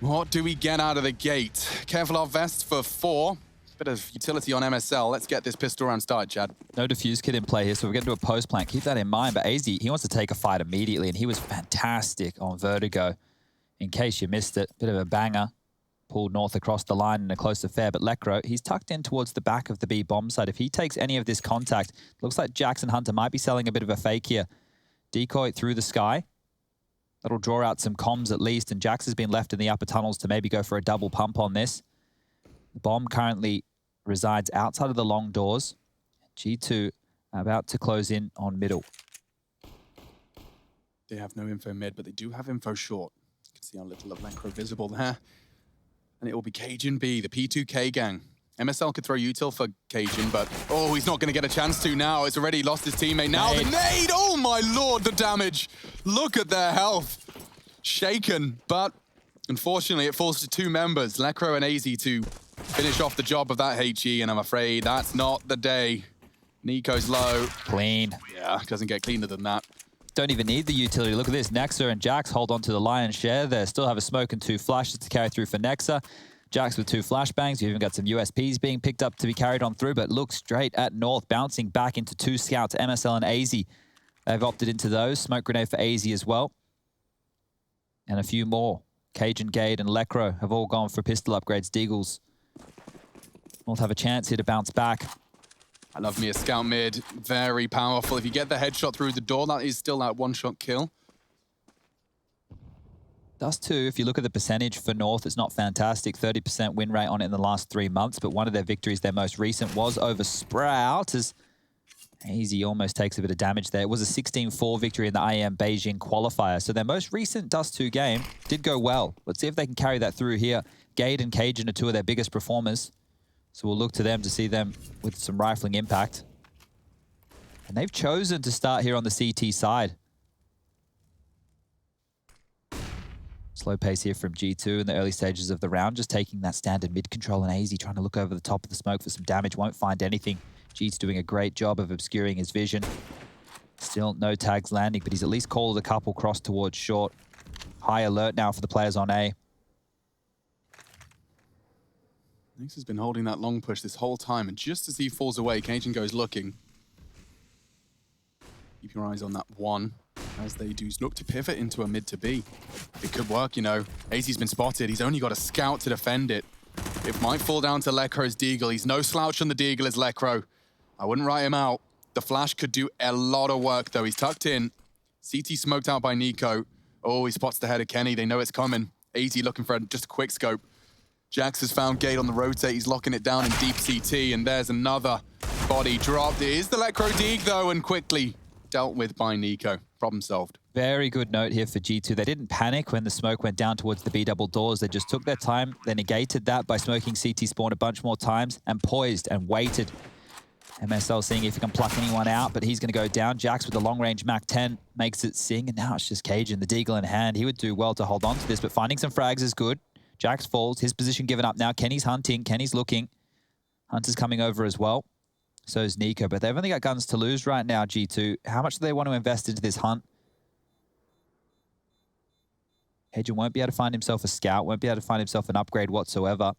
What do we get out of the gate? Careful our vest for 4. Bit of utility on MSL. Let's get this pistol round started, Chad. No defuse kit in play here, so we're going to do a post plant. Keep that in mind. But AZ, he wants to take a fight immediately, and he was fantastic on Vertigo. In case you missed it, bit of a banger. Pulled north across the line in a close affair, but Lekro, he's tucked in towards the back of the B bomb site. If he takes any of this contact, looks like Jackson Hunter might be selling a bit of a fake here. Decoy through the sky. That'll draw out some comms at least, and Jax has been left in the upper tunnels to maybe go for a double pump on this. The bomb currently resides outside of the long doors. G2 about to close in on middle. They have no info mid, but they do have info short. You can see how little of Lekro visible there. And it will be Cajun B, the P2K gang. MSL could throw util for Cajun, but oh, he's not going to get a chance to now. It's already lost his teammate. Now the nade! Oh my lord, the damage! Look at their health. Shaken, but unfortunately it falls to 2 members, Lekro and AZ, to finish off the job of that HE, and I'm afraid that's not the day. Nico's low. Clean. Yeah, doesn't get cleaner than that. Don't even need the utility. Look at this. Nexa and Jax hold on to the lion's share there. Still have a smoke and 2 flashes to carry through for Nexa. Jax with 2 flashbangs. You've even got some USPs being picked up to be carried on through, but look straight at North, bouncing back into 2 scouts, MSL and AZ. They've opted into those. Smoke grenade for AZ as well. And a few more. Cajun, Gade, and Lekro have all gone for pistol upgrades. Deagles North have a chance here to bounce back. I love me a scout mid. Very powerful. If you get the headshot through the door, that is still that one-shot kill. Dust2, if you look at the percentage for North, it's not fantastic. 30% win rate on it in the last 3 months, but one of their victories, their most recent, was over Sprout, as AZ almost takes a bit of damage there. It was a 16-4 victory in the IEM Beijing qualifier, so their most recent Dust2 game did go well. Let's see if they can carry that through here. Gade and Cajun are 2 of their biggest performers, so we'll look to them to see them with some rifling impact. And they've chosen to start here on the CT side. Slow pace here from G2 in the early stages of the round, just taking that standard mid control, and AZ trying to look over the top of the smoke for some damage. Won't find anything. G's doing a great job of obscuring his vision. Still no tags landing, but he's at least called a couple cross towards short. High alert now for the players on A. Nix has been holding that long push this whole time, and just as he falls away, Cajun goes looking. Keep your eyes on that one, as they do look to pivot into a mid to B. It could work, you know. AZ's been spotted. He's only got a scout to defend it. It might fall down to Lekro's Deagle. He's no slouch on the Deagle as Lekro. I wouldn't write him out. The flash could do a lot of work, though. He's tucked in. CT smoked out by Nico. Oh, he spots the head of Kenny. They know it's coming. AZ looking for just a quick scope. Jax has found Gate on the rotate. He's locking it down in deep CT, and there's another body dropped. It is the Lekro Deag, though, and quickly dealt with by Nico. Problem solved. Very good note here for G2. They didn't panic when the smoke went down towards the B double doors. They just took their time. They negated that by smoking CT spawn a bunch more times and poised and waited. MSL seeing if he can pluck anyone out, but he's going to go down. Jax with the long-range Mac-10 makes it sing, and now it's just Cajun, the Deagle in hand. He would do well to hold on to this, but finding some frags is good. Jax falls, his position given up now. Kenny's hunting, Kenny's looking. Hunter's coming over as well. So is Nico, but they've only got guns to lose right now, G2. How much do they want to invest into this hunt? Cajun won't be able to find himself a scout, won't be able to find himself an upgrade whatsoever.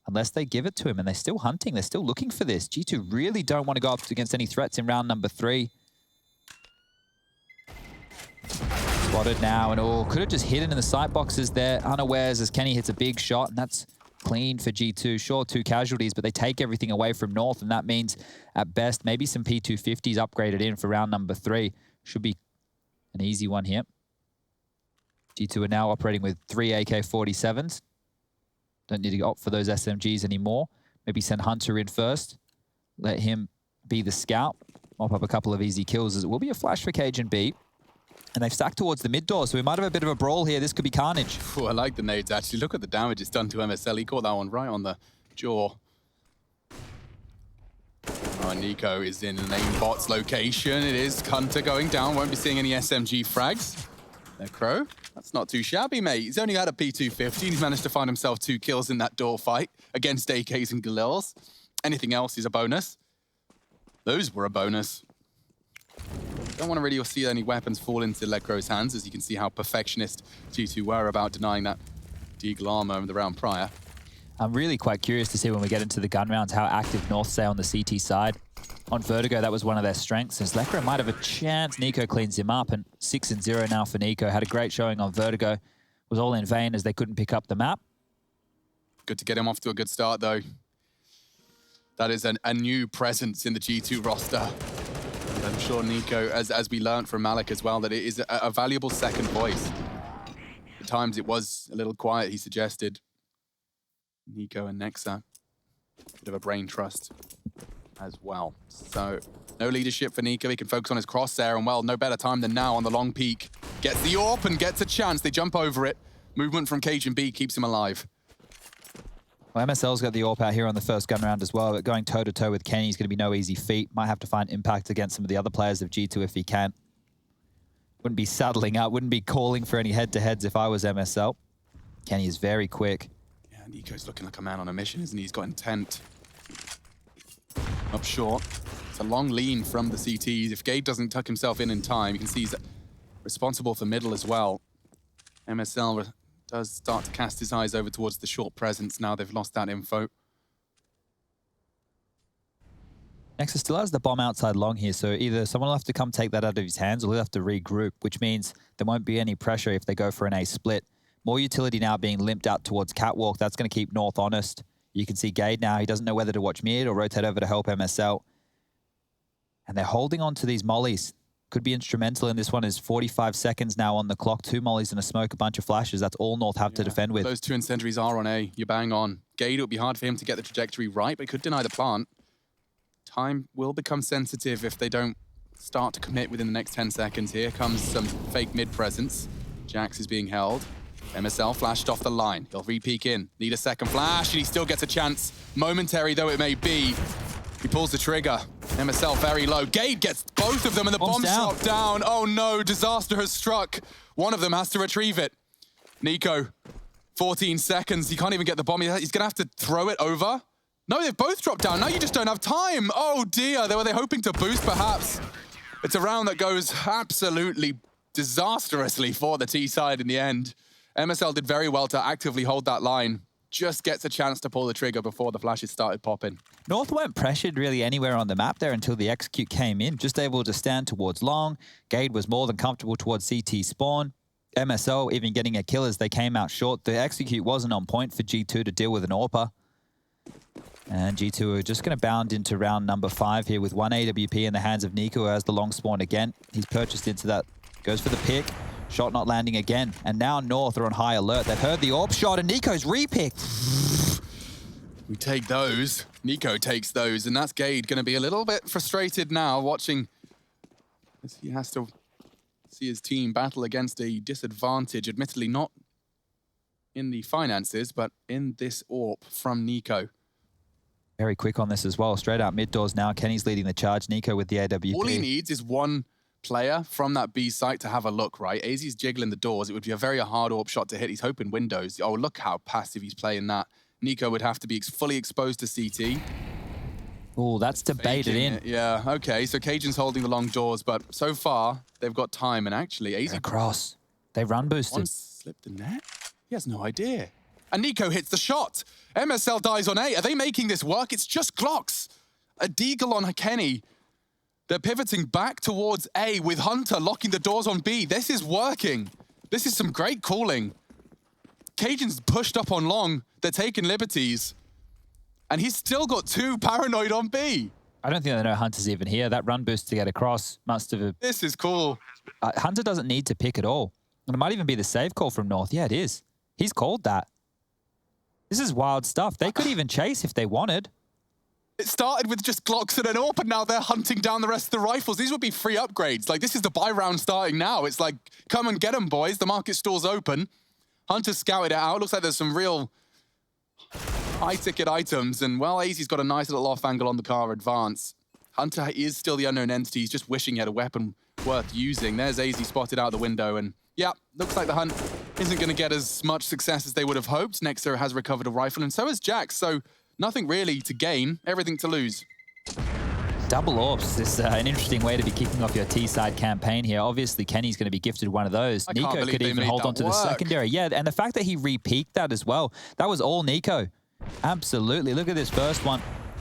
Unless they give it to him, and they're still hunting, they're still looking for this. G2 really don't want to go up against any threats in round number 3. Spotted now, and oh, could have just hidden in the sight boxes there, unawares as Kenny hits a big shot, and that's clean for G2. Sure, 2 casualties, but they take everything away from North, and that means, at best, maybe some P250s upgraded in for round number 3. Should be an easy one here. G2 are now operating with 3 AK-47s. Don't need to opt for those SMGs anymore. Maybe send Hunter in first. Let him be the scout. Mop up a couple of easy kills, as it will be a flash for Cajun B. And they've stacked towards the mid door, so we might have a bit of a brawl here. This could be carnage. Ooh, I like the nades, actually. Look at the damage it's done to MSL. He caught that one right on the jaw. Oh, Nico is in an aimbot's location. It is Hunter going down. Won't be seeing any SMG frags. Lekro, that's not too shabby, mate. He's only had a P250. He's managed to find himself 2 kills in that door fight against AKs and Galils. Anything else is a bonus. Those were a bonus. Don't want to really see any weapons fall into Lekro's hands, as you can see how perfectionist G2 were about denying that Deagle armor in the round prior. I'm really quite curious to see when we get into the gun rounds how active North stay on the CT side. On Vertigo, that was one of their strengths. As Lekra might have a chance, Nico cleans him up, and 6-0 now for Nico. Had a great showing on Vertigo. Was all in vain as they couldn't pick up the map. Good to get him off to a good start, though. That is a new presence in the G2 roster. And I'm sure Nico, as we learned from Malik as well, that it is a valuable second voice. At times it was a little quiet, he suggested. Nico and Nexa, bit of a brain trust as well. So no leadership for Nico. He can focus on his crosshair, and well, no better time than now on the long peak. Gets the AWP and gets a chance. They jump over it. Movement from Cajun B keeps him alive. Well, MSL's got the AWP out here on the first gun round as well, but going toe-to-toe with Kenny is going to be no easy feat. Might have to find impact against some of the other players of G2 if he can. Wouldn't be saddling up, wouldn't be calling for any head-to-heads if I was MSL. Kenny is very quick. Yeah, Nico's looking like a man on a mission, isn't he? He's got intent. Up short. It's a long lean from the CTs. If Gade doesn't tuck himself in time, you can see he's responsible for middle as well. MSL does start to cast his eyes over towards the short presence now they've lost that info. Nexus still has the bomb outside long here, so either someone will have to come take that out of his hands or he'll have to regroup, which means there won't be any pressure if they go for an A split. More utility now being limped out towards Catwalk. That's going to keep North honest. You can see Gade now. He doesn't know whether to watch mid or rotate over to help MSL. And they're holding on to these mollies. Could be instrumental in this one. Is 45 seconds now on the clock. 2 mollies and a smoke, a bunch of flashes. That's all North have to defend with. Those 2 incendiaries are on A. You're bang on. Gade, it would be hard for him to get the trajectory right, but he could deny the plant. Time will become sensitive if they don't start to commit within the next 10 seconds. Here comes some fake mid presence. Jax is being held. MSL flashed off the line. He'll re-peek in. Need a second flash, and he still gets a chance. Momentary though it may be. He pulls the trigger. MSL very low. Gade gets both of them, and the bomb's dropped down. Oh no, disaster has struck. One of them has to retrieve it. Nico, 14 seconds. He can't even get the bomb. He's gonna have to throw it over. No, they've both dropped down. Now you just don't have time. Oh dear, were they hoping to boost perhaps? It's a round that goes absolutely disastrously for the T side in the end. MSL did very well to actively hold that line. Just gets a chance to pull the trigger before the flashes started popping. North weren't pressured really anywhere on the map there until the execute came in. Just able to stand towards long. Gade was more than comfortable towards CT spawn. MSL even getting a kill as they came out short. The execute wasn't on point for G2 to deal with an AWPer. And G2 are just going to bound into round number 5 here with 1 AWP in the hands of Nico as the long spawn again. He's purchased into that. Goes for the pick. Shot not landing again. And now North are on high alert. They've heard the AWP shot and Nico's re-picked. We take those. Nico takes those. And that's Gade going to be a little bit frustrated now watching as he has to see his team battle against a disadvantage. Admittedly not in the finances, but in this AWP from Nico. Very quick on this as well. Straight out mid doors now. Kenny's leading the charge. Nico with the AWP. All he needs is one player from that B site to have a look, right? AZ's jiggling the doors. It would be a very hard AWP shot to hit. He's hoping windows. Oh, look how passive he's playing that. Nico would have to be fully exposed to CT. Oh, that's debated in. Yeah, okay. So Cajun's holding the long doors, but so far they've got time. And actually, AZ across. They run boosted. One slipped the net. He has no idea. And Nico hits the shot. MSL dies on A. Are they making this work? It's just Glocks. A deagle on Kenny. They're pivoting back towards A with Hunter locking the doors on B. This is working. This is some great calling. Cajun's pushed up on long. They're taking liberties. And he's still got 2 paranoid on B. I don't think they know Hunter's even here. That run boost to get across must have... This is cool. Hunter doesn't need to pick at all. And it might even be the save call from North. Yeah, it is. He's called that. This is wild stuff. They could even chase if they wanted. It started with just Glocks and an AWP, and now they're hunting down the rest of the rifles. These would be free upgrades. Like, this is the buy round starting now. It's like, come and get them, boys. The market store's open. Hunter scouted it out. Looks like there's some real high-ticket items. And, well, AZ's got a nice little off angle on the car advance. Hunter is still the unknown entity. He's just wishing he had a weapon worth using. There's AZ spotted out the window. And, yeah, looks like the hunt isn't going to get as much success as they would have hoped. Nexter has recovered a rifle, and so has Jax. So nothing really to gain, everything to lose. double AWPs is an interesting way to be kicking off your T-side campaign here. Obviously, Kenny's going to be gifted one of those. I can't Nico believe could they even made hold that on to the work. secondary. Yeah, and the fact that he re-peaked that as well, that was all Nico. Absolutely. Look at this first one.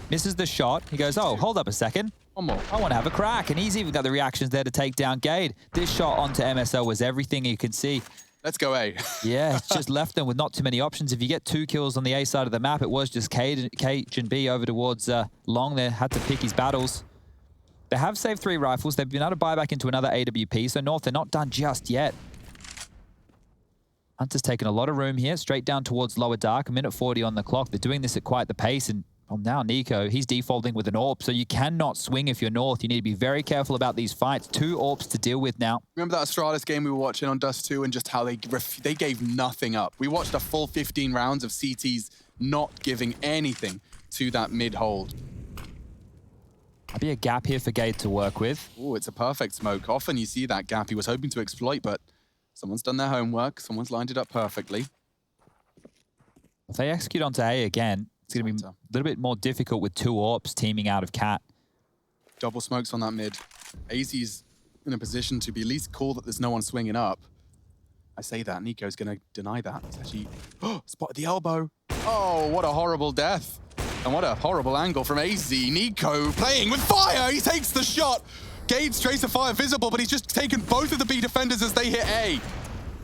Misses the shot. He goes, oh, hold up a second. One more. I want to have a crack. And he's even got the reactions there to take down Gade. This shot onto MSL was everything you could see. Let's go A. Yeah, it's just left them with not too many options. If you get 2 kills on the A side of the map, it was just Cage and B over towards Long there. Had to pick his battles. They have saved 3 rifles. They've been able to buy back into another AWP. So North, they're not done just yet. Hunter's taken a lot of room here. Straight down towards lower dark. 1:40 on the clock. They're doing this at quite the pace. And well, now Nico, he's defaulting with an AWP. So you cannot swing if you're North. You need to be very careful about these fights. 2 AWPs to deal with now. Remember that Astralis game we were watching on Dust2 and just how they gave nothing up. We watched a full 15 rounds of CTs not giving anything to that mid-hold. Might be a gap here for Gade to work with. Oh, it's a perfect smoke. Often you see that gap he was hoping to exploit, but someone's done their homework. Someone's lined it up perfectly. If they execute onto A again, it's going to be a little bit more difficult with 2 AWPs teaming out of Cat. Double smokes on that mid. AZ's in a position to be at least cool that there's no one swinging up. I say that, Nico's going to deny that. He's actually spotted the elbow. Oh, what a horrible death. And what a horrible angle from AZ. Nico playing with fire. He takes the shot. Gade's tracer fire visible, but he's just taken both of the B defenders as they hit A.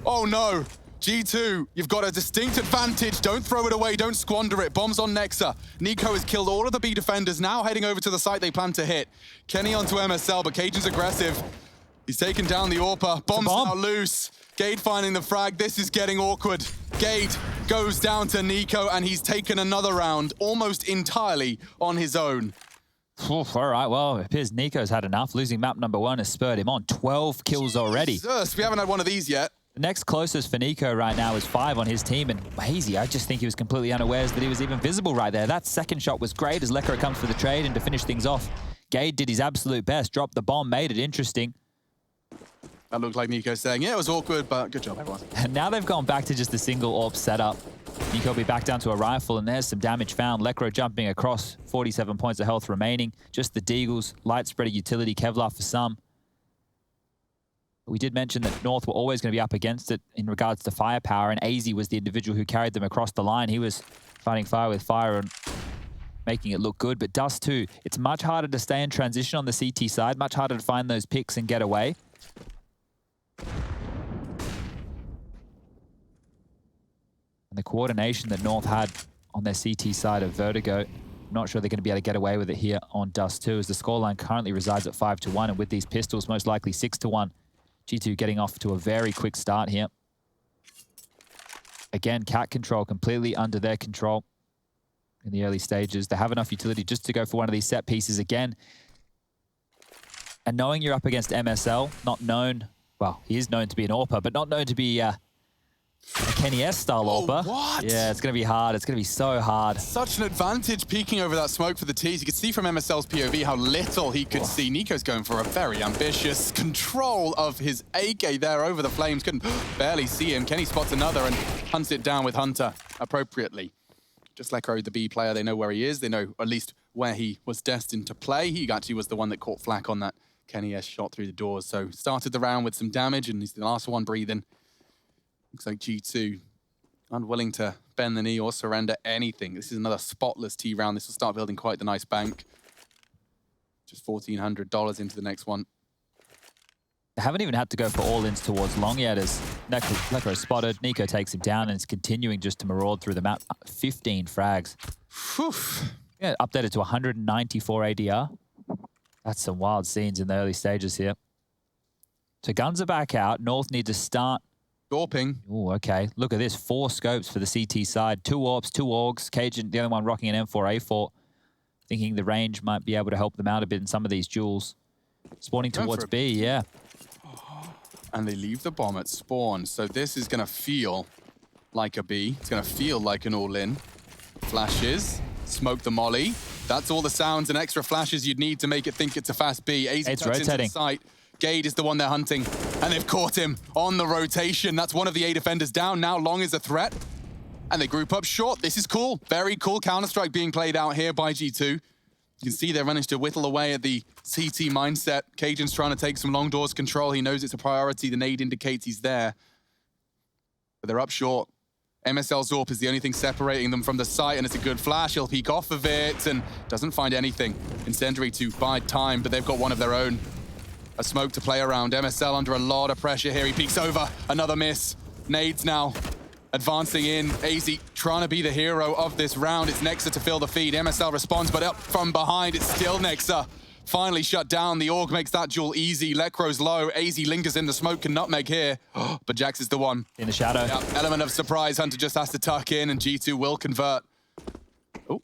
Oh no. G2, you've got a distinct advantage. Don't throw it away. Don't squander it. Bombs on Nexa. Nico has killed all of the B defenders. Now heading over to the site they plan to hit. Kenny onto MSL, but Cajun's aggressive. He's taken down the AWPer. Bombs now loose. Gade finding the frag. This is getting awkward. Gade goes down to Nico, and he's taken another round almost entirely on his own. Oof, all right, well, it appears Nico's had enough. Losing map number 1 has spurred him on. 12 kills already. Jesus, we haven't had one of these yet. The next closest for Nico right now is 5 on his team, and Hazy, I just think he was completely unawares that he was even visible right there. That second shot was great as Lekro comes for the trade, and to finish things off, Gade did his absolute best, dropped the bomb, made it interesting. That looked like Nico saying, yeah, it was awkward, but good job, everyone. And now they've gone back to just a single AWP setup. Nico will be back down to a rifle, and there's some damage found. Lekro jumping across, 47 points of health remaining. Just the Deagles, light spreader utility, Kevlar for some. We did mention that North were always going to be up against it in regards to firepower, and AZ was the individual who carried them across the line. He was fighting fire with fire and making it look good. But Dust2, it's much harder to stay in transition on the CT side, much harder to find those picks and get away. And the coordination that North had on their CT side of Vertigo, I'm not sure they're going to be able to get away with it here on Dust2, as the scoreline currently resides at 5-1, and with these pistols, most likely 6-1. G2 getting off to a very quick start here. Again, Cat control completely under their control in the early stages. They have enough utility just to go for one of these set pieces again. And knowing you're up against MSL, not known, well, he is known to be an AWPer, but not known to be a Kenny S-style AWPer. What? Yeah, it's going to be hard. It's going to be so hard. Such an advantage peeking over that smoke for the T's. You could see from MSL's POV how little he could see. Nico's going for a very ambitious control of his AK there over the flames. Couldn't barely see him. Kenny spots another and hunts it down with Hunter appropriately. Just like the B player, they know where he is. They know at least where he was destined to play. He actually was the one that caught flak on that Kenny S shot through the doors. So started the round with some damage, and he's the last one breathing. Looks like G2 unwilling to bend the knee or surrender anything. This is another spotless T round. This will start building quite the nice bank. Just $1,400 into the next one. They haven't even had to go for all-ins towards long yet, as Lekro spotted. Nico takes him down, and is continuing just to maraud through the map. 15 frags. Whew. Yeah, updated to 194 ADR. That's some wild scenes in the early stages here. So guns are back out. North need to start. Dorping. Oh, okay. Look at this. 4 scopes for the CT side. 2 AWPs, 2 AUGs. Cajun, the only one rocking an M4A4. Thinking the range might be able to help them out a bit in some of these duels. Spawning towards B, yeah. And they leave the bomb at spawn. So this is going to feel like a B. It's going to feel like an all-in. Flashes. Smoke the molly. That's all the sounds and extra flashes you'd need to make it think it's a fast B. AZ It's cuts into rotating. the site. Gade is the one they're hunting, and they've caught him on the rotation. That's one of the A defenders down. Now Long is a threat, and they group up short. This is cool. Very cool Counter-Strike being played out here by G2. You can see they managed to whittle away at the CT mindset. Cajun's trying to take some long doors control. He knows it's a priority. The nade indicates he's there. But they're up short. MSL Zorp is the only thing separating them from the site, and it's a good flash. He'll peek off of it and doesn't find anything. Incendiary to bide time, but they've got one of their own. A smoke to play around. MSL under a lot of pressure here. He peeks over. Another miss. Nades now. Advancing in, AZ trying to be the hero of this round. It's Nexa to fill the feed. MSL responds, but up from behind, it's still Nexa. Finally shut down. The Org makes that duel easy. Lekro's low. AZ lingers in the smoke and nutmeg here. But Jax is the one. In the shadow. Yeah, element of surprise. Hunter just has to tuck in, and G2 will convert. Oh,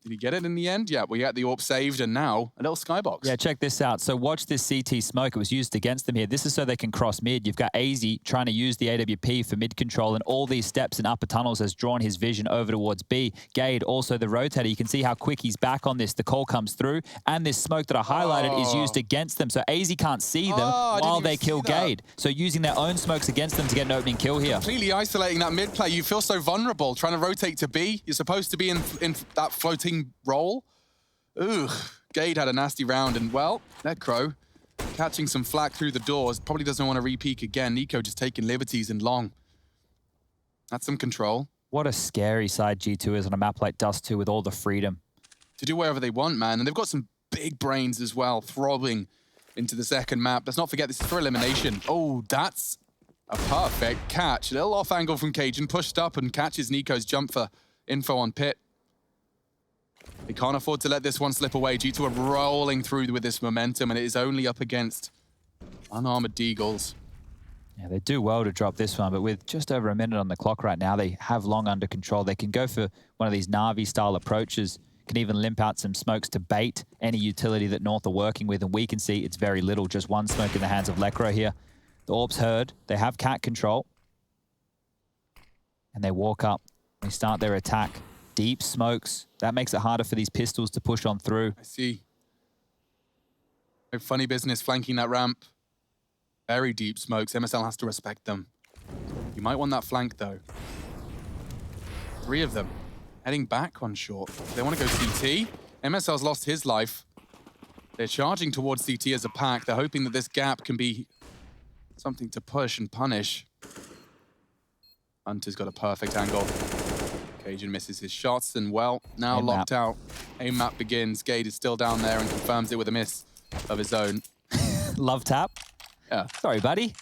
did he get it in the end? Yeah, we got the AWP saved, and now a little skybox. Yeah, check this out. So watch this CT smoke. It was used against them here. This is so they can cross mid. You've got AZ trying to use the AWP for mid control, and all these steps in upper tunnels has drawn his vision over towards B. Gade, also the rotator. You can see how quick he's back on this. The call comes through, and this smoke that I highlighted is used against them. So AZ can't see them while they kill Gade. So using their own smokes against them to get an opening kill here. Completely isolating that mid play. You feel so vulnerable trying to rotate to B. You're supposed to be in that floating role. Ugh, Gade had a nasty round, and well, Nekro catching some flack through the doors. Probably doesn't want to re-peek again. Nico just taking liberties and long. That's some control. What a scary side G2 is on a map like Dust2 with all the freedom. To do whatever they want, man. And they've got some big brains as well, throbbing into the second map. Let's not forget, this is for elimination. Oh, that's a perfect catch. A little off angle from Cajun, pushed up and catches Nico's jump for info on Pit. They can't afford to let this one slip away. G2 are rolling through with this momentum, and it is only up against unarmored Deagles. Yeah, they do well to drop this one, but with just over a minute on the clock right now, they have long under control. They can go for one of these Na'Vi-style approaches, can even limp out some smokes to bait any utility that North are working with, and we can see it's very little. Just one smoke in the hands of Lekro here. The Orb's heard. They have cat control. And they walk up. They start their attack. Deep smokes. That makes it harder for these pistols to push on through. I see. Funny business flanking that ramp. Very deep smokes. MSL has to respect them. You might want that flank, though. 3 of them. Heading back on short. They want to go CT. MSL's lost his life. They're charging towards CT as a pack. They're hoping that this gap can be something to push and punish. Hunter's got a perfect angle. Cajun misses his shots, and well, now Aim locked map. out. Aim map begins. Gade is still down there and confirms it with a miss of his own. Love tap. Yeah. Sorry, buddy.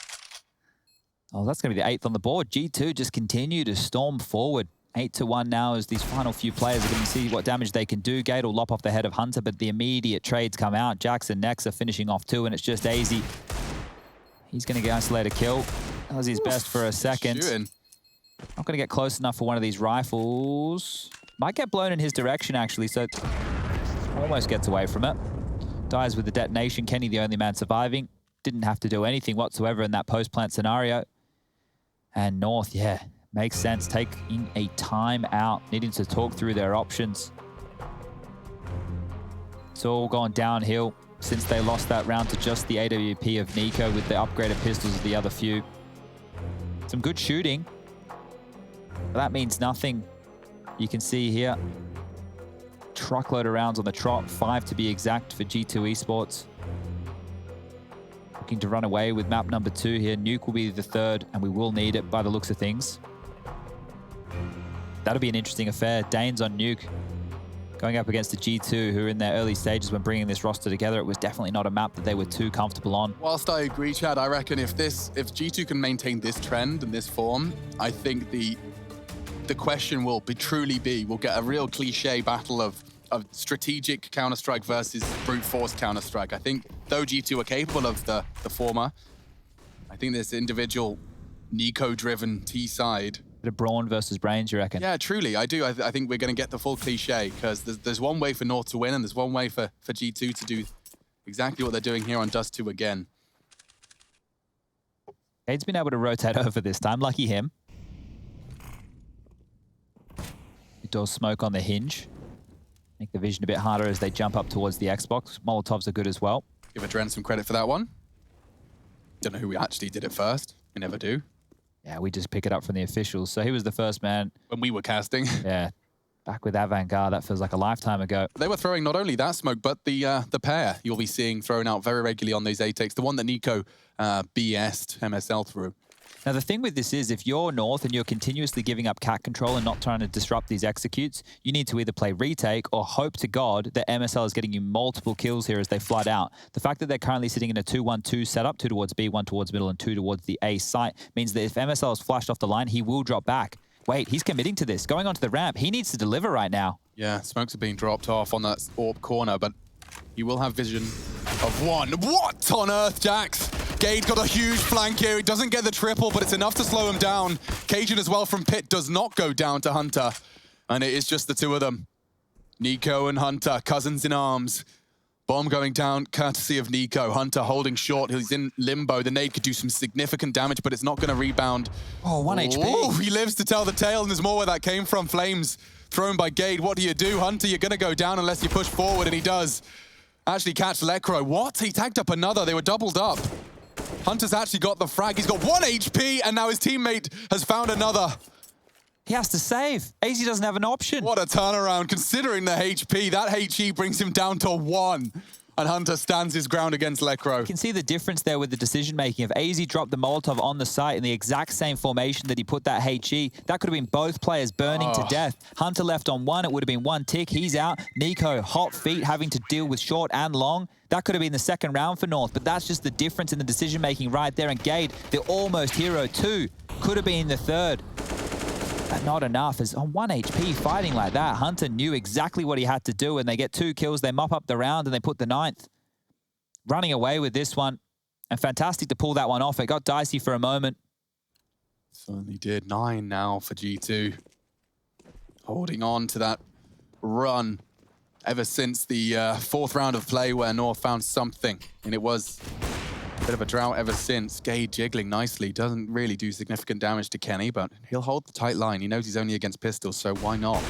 Oh, that's going to be the 8th on the board. G2 just continue to storm forward. 8-1 now as these final few players are going to see what damage they can do. Gade will lop off the head of Hunter, but the immediate trades come out. Jackson next are finishing off 2, and it's just AZ. He's going to get isolated kill. That was his best for a second. Shooting. Not going to get close enough for one of these rifles. Might get blown in his direction, actually, so almost gets away from it. Dies with the detonation. Kenny, the only man surviving. Didn't have to do anything whatsoever in that post-plant scenario. And North, yeah, makes sense. Taking a time out, needing to talk through their options. It's all gone downhill since they lost that round to just the AWP of Nico with the upgraded pistols of the other few. Some good shooting. But that means nothing. You can see here, truckload of rounds on the trot, 5 to be exact for G2 Esports. Looking to run away with map number 2 here. Nuke will be the 3rd, and we will need it by the looks of things. That'll be an interesting affair. Danes on Nuke going up against the G2, who are in their early stages when bringing this roster together. It was definitely not a map that they were too comfortable on. Whilst I agree, Chad, I reckon if G2 can maintain this trend and this form, I think the question will we'll get a real cliche battle of strategic Counter-Strike versus brute force Counter-Strike. I think though G2 are capable of the former, I think this individual Nico-driven T side. Bit of brawn versus brains, you reckon? Yeah, truly, I do. I think we're going to get the full cliche, because there's one way for North to win, and there's one way for G2 to do exactly what they're doing here on Dust2 again. Cade's been able to rotate over this time. Lucky him. It does smoke on the hinge. Make the vision a bit harder as they jump up towards the Xbox. Molotovs are good as well. Give Adren some credit for that one. Don't know who actually did it first. We never do. Yeah, we just pick it up from the officials. So he was the first man. When we were casting. Yeah. Back with Avant-Garde, that feels like a lifetime ago. They were throwing not only that smoke, but the pair you'll be seeing thrown out very regularly on these A-takes. The one that Nico BS'd MSL through. Now, the thing with this is, if you're North and you're continuously giving up cat control and not trying to disrupt these executes, you need to either play retake or hope to God that MSL is getting you multiple kills here as they flood out. The fact that they're currently sitting in a 2-1-2 setup, 2 towards B, 1 towards middle, and 2 towards the A site, means that if MSL is flashed off the line, he will drop back. Wait, he's committing to this. Going onto the ramp, he needs to deliver right now. Yeah, smokes are being dropped off on that AWP corner, but he will have vision of one. What on earth, Jax? Gade got a huge flank here. He doesn't get the triple, but it's enough to slow him down. Cajun as well from Pit does not go down to Hunter. And it is just the two of them. Nico and Hunter, cousins in arms. Bomb going down, courtesy of Nico. Hunter holding short. He's in limbo. The nade could do some significant damage, but it's not going to rebound. Oh, 1 HP. Oh, he lives to tell the tale, and there's more where that came from. Flames thrown by Gade. What do? Hunter, you're going to go down unless you push forward, and he does. Actually catch Lekro. What? He tagged up another. They were doubled up. Hunter's actually got the frag. He's got 1 HP, and now his teammate has found another. He has to save. AZ doesn't have an option. What a turnaround, considering the HP. That HE brings him down to 1. And Hunter stands his ground against Lekro. You can see the difference there with the decision-making. If AZ dropped the Molotov on the site in the exact same formation that he put that HE, that could have been both players burning to death. Hunter left on 1, it would have been 1 tick. He's out. Nico, hot feet, having to deal with short and long. That could have been the second round for North, but that's just the difference in the decision-making right there. And Gade, the almost hero too, could have been the third. But not enough. As on 1 HP fighting like that, Hunter knew exactly what he had to do, and they get 2 kills, they mop up the round, and they put the 9th. Running away with this one, and fantastic to pull that one off. It got dicey for a moment. Certainly did. 9 now for G2. Holding on to that run ever since the 4th round of play where North found something, and it was a bit of a drought ever since. Gade jiggling nicely. Doesn't really do significant damage to Kenny, but he'll hold the tight line. He knows he's only against pistols, so why not?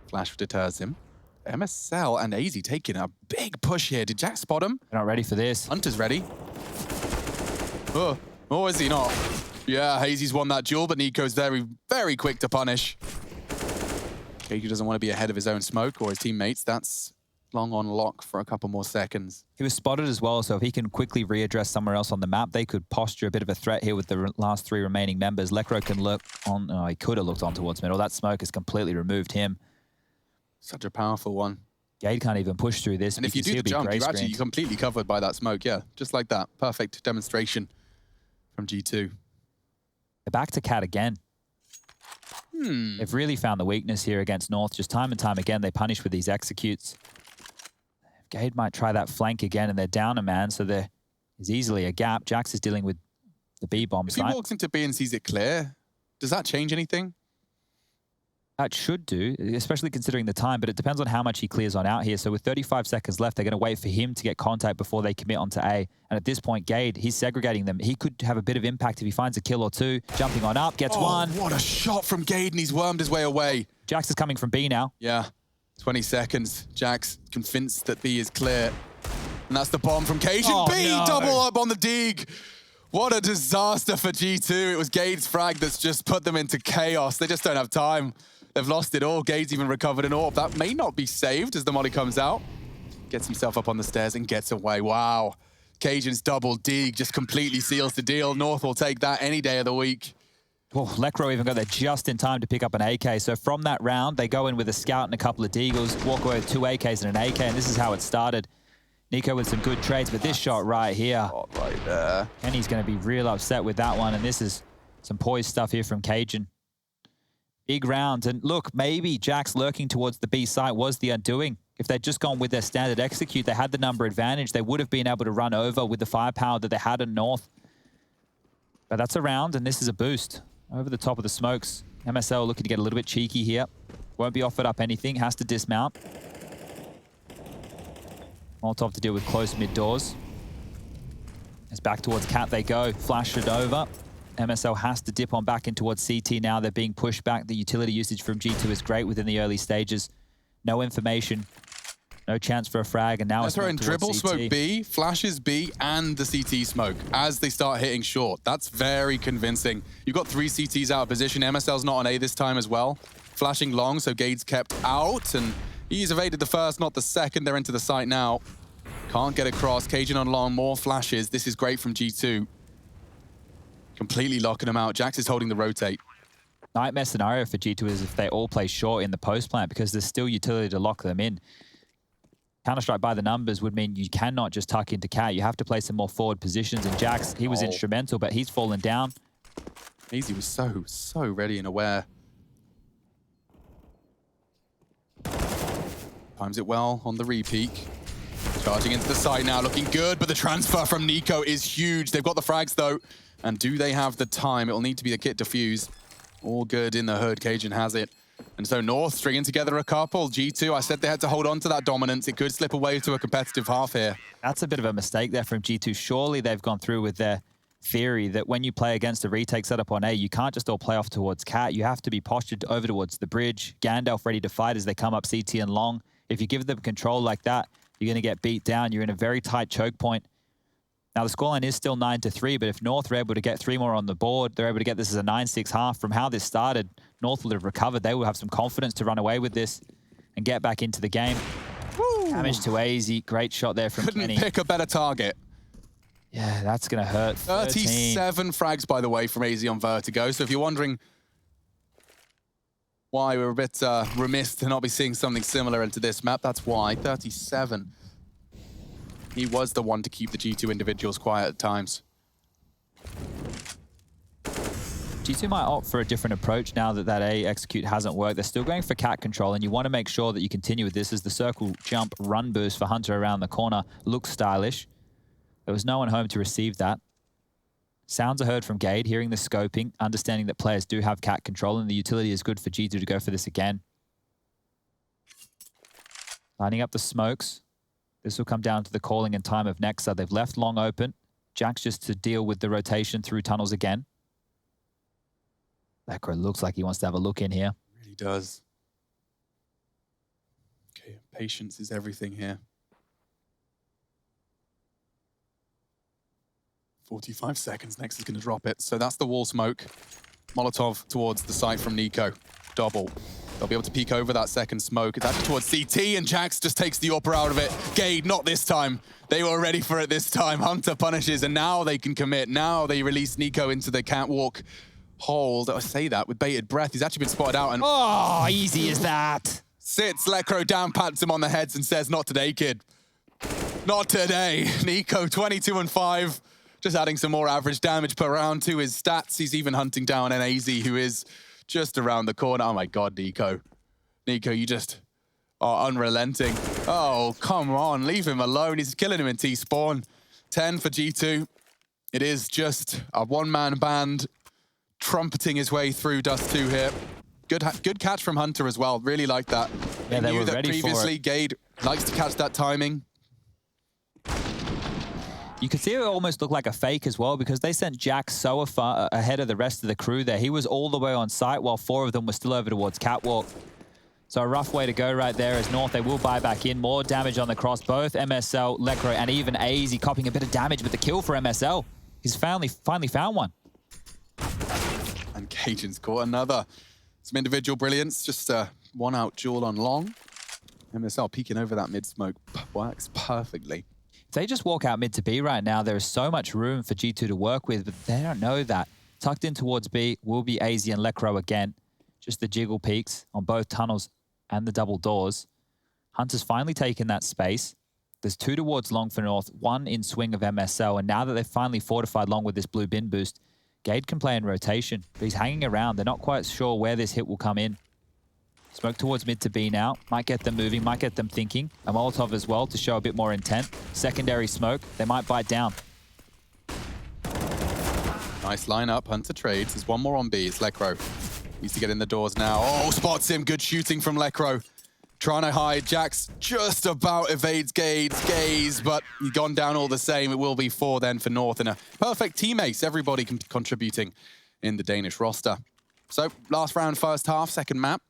Flash deters him. MSL and AZ taking a big push here. Did Jack spot him? They're not ready for this. Hunter's ready. Oh, is he not? Yeah, Hazy's won that duel, but Nico's very, very quick to punish. Keiko doesn't want to be ahead of his own smoke or his teammates. That's long on lock for a couple more seconds. He was spotted as well, so if he can quickly readdress somewhere else on the map, they could posture a bit of a threat here with the last 3 remaining members. Lekro can look on... Oh, he could have looked on towards middle. That smoke has completely removed him. Such a powerful one. Gade can't even push through this. And if you do the jump, you're actually completely covered by that smoke. Yeah, just like that. Perfect demonstration from G2. They're back to Cat again. They've really found the weakness here against North. Just time and time again, they punish with these executes. Gade might try that flank again, and they're down a man, so there is easily a gap. Jax is dealing with the B-bomb site. If he walks into B and sees it clear, does that change anything? That should do, especially considering the time, but it depends on how much he clears on out here. So with 35 seconds left, they're going to wait for him to get contact before they commit onto A. And at this point, Gade, he's segregating them. He could have a bit of impact if he finds a kill or 2. Jumping on up, gets 1. What a shot from Gade, and he's wormed his way away. Jax is coming from B now. Yeah, 20 seconds. Jax convinced that B is clear. And that's the bomb from Cajun. Oh, B no. double up on the dig. What a disaster for G2. It was Gade's frag that's just put them into chaos. They just don't have time. They've lost it all. Gade's even recovered an AWP. That may not be saved as the molly comes out. Gets himself up on the stairs and gets away. Wow. Cajun's double dig just completely seals the deal. North will take that any day of the week. Oh, Lekro even got there just in time to pick up an AK. So from that round, they go in with a scout and a couple of deagles, walk away with 2 AKs and an AK, and this is how it started. Nico with some good trades, but this shot right here. Oh, right there. Kenny's going to be real upset with that one, and this is some poised stuff here from Cajun. Big round, and look, maybe Jax lurking towards the B site was the undoing. If they'd just gone with their standard execute, they had the number advantage. They would have been able to run over with the firepower that they had in North. But that's a round, and this is a boost. Over the top of the smokes. MSL looking to get a little bit cheeky here. Won't be offered up anything, has to dismount. Molotov to deal with close mid doors. As back towards Cat they go, flash it over. MSL has to dip on back in towards CT now. They're being pushed back. The utility usage from G2 is great within the early stages. No information, no chance for a frag, and now it's throwing dribble CT. smoke B, flashes B, and the CT smoke as they start hitting short. That's very convincing. You've got 3 CTs out of position. MSL's not on A this time as well. Flashing long, so Gade's kept out, and he's evaded the first, not the second. They're into the site now. Can't get across. Cajun on long, more flashes. This is great from G2. Completely locking him out. Jax is holding the rotate. Nightmare scenario for G2 is if they all play short in the post plant because there's still utility to lock them in. Counter-Strike by the numbers would mean you cannot just tuck into Cat. You have to play some more forward positions, and Jax, he was instrumental, but he's fallen down. Easy was so ready and aware. Times it well on the repeat. Charging into the side now, looking good, but the transfer from Nico is huge. They've got the frags though, and do they have the time? It'll need to be the kit defuse. All good in the hood, Cajun has it. And so North stringing together a couple. G2, I said they had to hold on to that dominance. It could slip away to a competitive half here. That's a bit of a mistake there from G2. Surely they've gone through with their theory that when you play against a retake setup on A, you can't just all play off towards Cat. You have to be postured over towards the bridge. Gandalf ready to fight as they come up CT and long. If you give them control like that, you're going to get beat down. You're in a very tight choke point. Now, the scoreline is still 9-3, but if North are able to get 3 more on the board, they're able to get this as a 9-6 half. From how this started, North will have recovered. They will have some confidence to run away with this and get back into the game. Woo. Damage to AZ. Great shot there from Kenny. Couldn't pick a better target. Yeah, that's going to hurt. 37 frags, by the way, from AZ on Vertigo. So if you're wondering why we're a bit remiss to not be seeing something similar into this map, that's why. 37. He was the one to keep the G2 individuals quiet at times. G2 might opt for a different approach now that that A execute hasn't worked. They're still going for cat control, and you want to make sure that you continue with this as the circle jump run boost for Hunter around the corner looks stylish. There was no one home to receive that. Sounds are heard from Gade, hearing the scoping, understanding that players do have cat control, and the utility is good for G2 to go for this again. Lining up the smokes. This will come down to the calling and time of Nexa. They've left long open. Jax just to deal with the rotation through tunnels again. Lekro looks like he wants to have a look in here. Really does. Okay, patience is everything here. 45 seconds, Next is going to drop it. So that's the wall smoke. Molotov towards the site from Nico. Double. They'll be able to peek over that second smoke. It's actually towards CT, and Jax just takes the upper out of it. Gade, not this time. They were ready for it this time. Hunter punishes, and now they can commit. Now they release Nico into the catwalk hold. I say that with bated breath. He's actually been spotted out, and oh, easy as that. Sits Lekro down, pats him on the heads, and says, "Not today, kid. Not today." Nico, 22 and 5. Just adding some more average damage per round to his stats. He's even hunting down an AZ who is just around the corner. Oh my God, Nico. Nico, you just are unrelenting. Oh, come on, leave him alone. He's killing him in T-spawn. 10 for G2. It is just a one-man band trumpeting his way through Dust2 here. Good catch from Hunter as well. Really like that. Yeah, they were that ready previously for it. Gade likes to catch that timing. You could see it almost looked like a fake as well because they sent Jax so far ahead of the rest of the crew there. He was all the way on site while 4 of them were still over towards Catwalk. So a rough way to go right there as North, they will buy back in. More damage on the cross. Both MSL, Lekro, and even AZ copying a bit of damage with the kill for MSL. He's finally found one. And Cajun's caught another. Some individual brilliance. Just a one-out duel on long. MSL peeking over that mid-smoke works perfectly. If they just walk out mid to B right now, there is so much room for G2 to work with, but they don't know that. Tucked in towards B will be AZ and Lekro again. Just the jiggle peaks on both tunnels and the double doors. Hunter's finally taken that space. There's 2 towards long for North, 1 in swing of MSL, and now that they've finally fortified long with this blue bin boost, Gade can play in rotation, but he's hanging around. They're not quite sure where this hit will come in. Smoke towards mid to B now. Might get them moving, might get them thinking. A Molotov as well to show a bit more intent. Secondary smoke. They might bite down. Nice lineup. Hunter trades. There's one more on B. It's Lekro. Needs to get in the doors now. Oh, spots him. Good shooting from Lekro. Trying to hide. Jax just about evades Gade's gaze, but he's gone down all the same. It will be 4 then for North, and a perfect teammates. Everybody contributing in the Danish roster. So last round, first half, second map.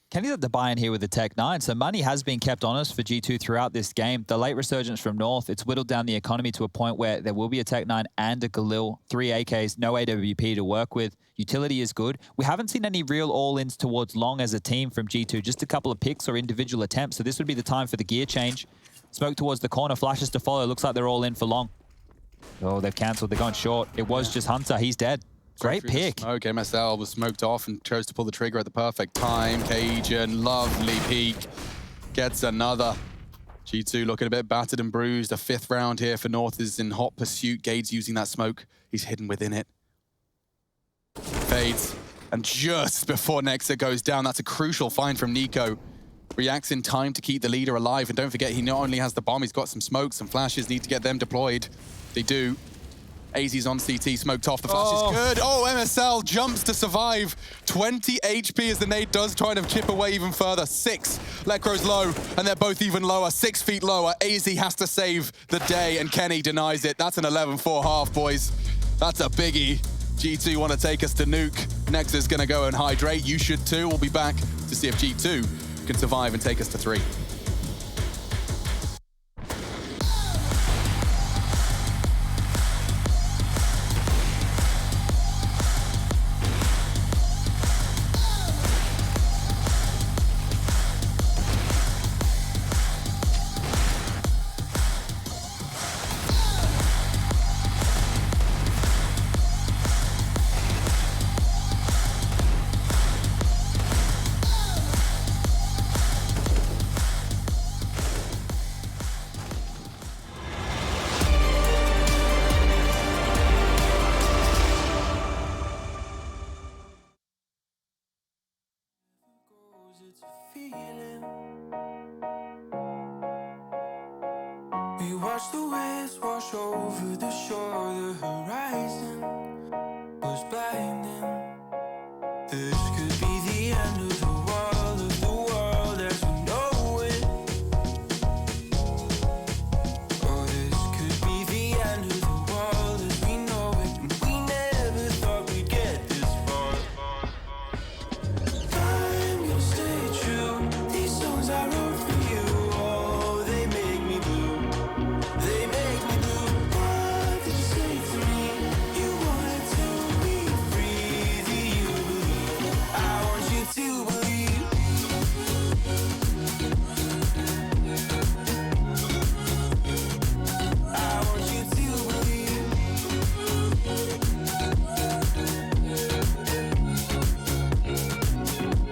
Kenny's at the buy-in here with the Tech 9, so money has been kept honest for G2 throughout this game. The late resurgence from North, it's whittled down the economy to a point where there will be a Tech 9 and a Galil, 3 AKs, no AWP to work with. Utility is good. We haven't seen any real all-ins towards long as a team from G2, just a couple of picks or individual attempts, so this would be the time for the gear change. Smoke towards the corner, flashes to follow. Looks like they're all in for long. Oh, they've cancelled. They're going short. It was just Hunter. He's dead. Great pick. Okay, MSL was smoked off and chose to pull the trigger at the perfect time. Cajun, lovely peek. Gets another. G2 looking a bit battered and bruised. A 5th round here for North is in hot pursuit. Gade's using that smoke. He's hidden within it. Fades. And just before Nexa goes down, that's a crucial find from Nico. Reacts in time to keep the leader alive. And don't forget, he not only has the bomb, he's got some smoke, some flashes. Need to get them deployed. They do. AZ's on CT, smoked off. The flash is good. Oh, MSL jumps to survive. 20 HP as the nade does try to chip away even further. 6. Lekro's low, and they're both even lower. 6 feet lower. AZ has to save the day, and Kenny denies it. That's an 11-4 half, boys. That's a biggie. G2 want to take us to nuke. Nexa's going to go and hydrate. You should too. We'll be back to see if G2 can survive and take us to 3. We watch the waves wash over the shore. The horizon was blinding. This could be the end of the world as we know it. Oh, this could be the end of the world as we know it. And we never thought we'd get this far. I'm gonna stay true. These songs I wrote for you. Oh, they make me blue. They make me blue. What did you say to me? You wanted to be free. Do you believe? I want you to believe. I want you to believe.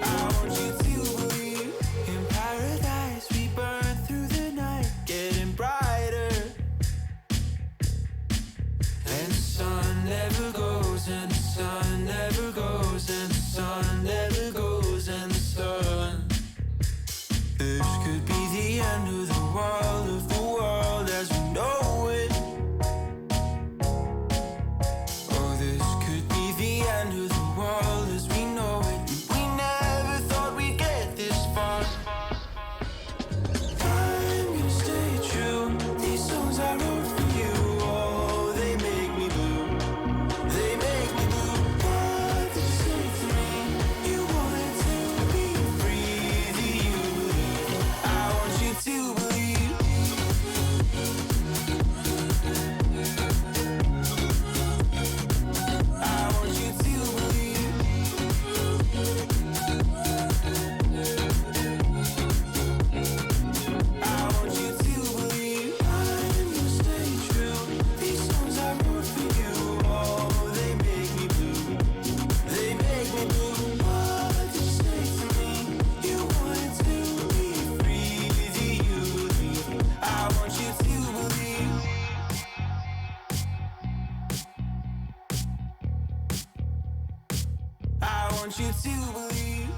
I want you to believe. In paradise we burn through the night, getting brighter. And the sun never goes, and the sun never goes, and the sun never goes, and the sun. This could be the end of the world as we know it. Oh, this could be the end of the world as we know it. And we never thought we'd get this far. I'm gonna stay true. These songs I wrote for you. Oh, they make me blue. They make me blue. What did you say to me? You wanted to be free. Do you believe? I want you to believe. I want you to believe. I want you to believe. I'm gonna stay true. These songs I wrote for you. Oh, they make me blue. They make me blue. What did you say to me? You wanted to be free. Do you believe? I want you to believe. I want you to believe.